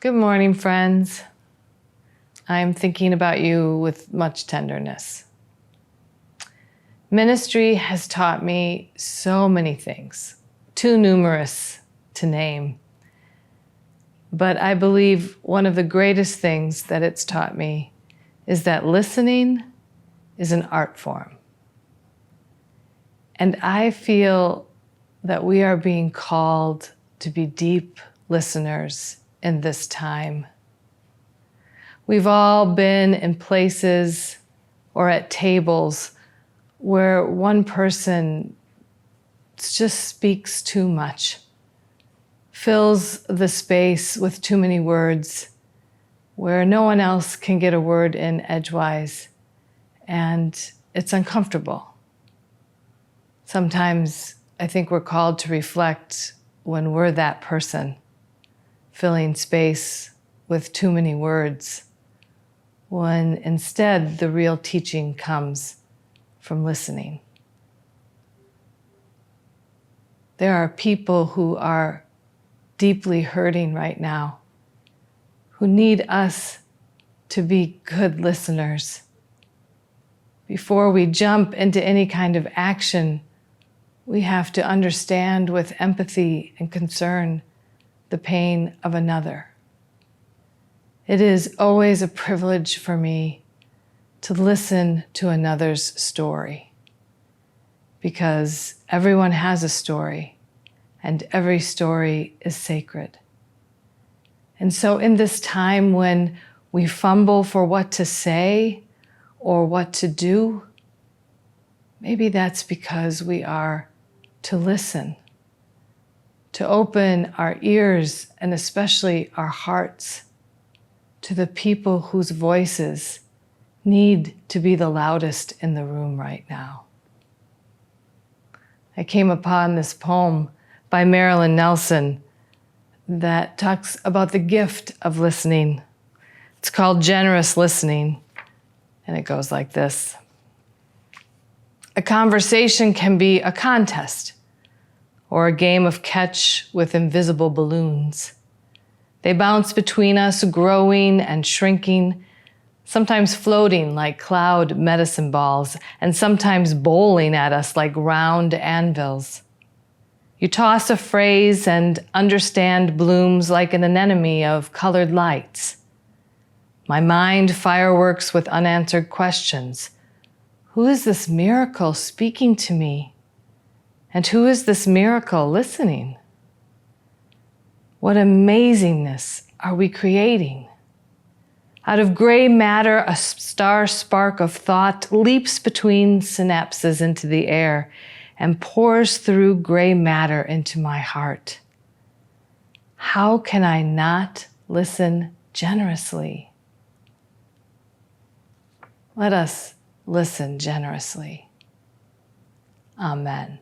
Good morning, friends. I'm thinking about you with much tenderness. Ministry has taught me so many things, too numerous to name. But I believe one of the greatest things that it's taught me is that listening is an art form. And I feel that we are being called to be deep listeners in this time. We've all been in places or at tables where one person just speaks too much, fills the space with too many words, where no one else can get a word in edgewise, and it's uncomfortable. Sometimes I think we're called to reflect when we're that person, filling space with too many words, when instead the real teaching comes from listening. There are people who are deeply hurting right now, who need us to be good listeners. Before we jump into any kind of action, we have to understand with empathy and concern the pain of another. It is always a privilege for me to listen to another's story, because everyone has a story and every story is sacred. And so in this time when we fumble for what to say or what to do, maybe that's because we are to listen, to open our ears and especially our hearts to the people whose voices need to be the loudest in the room right now. I came upon this poem by Marilyn Nelson that talks about the gift of listening. It's called Generous Listening, and it goes like this. A conversation can be a contest or a game of catch with invisible balloons. They bounce between us, growing and shrinking, sometimes floating like cloud medicine balls, and sometimes bowling at us like round anvils. You toss a phrase and understand blooms like an anemone of colored lights. My mind fireworks with unanswered questions. Who is this miracle speaking to me? And who is this miracle listening? What amazingness are we creating? Out of gray matter, a star spark of thought leaps between synapses into the air and pours through gray matter into my heart. How can I not listen generously? Let us listen generously. Amen.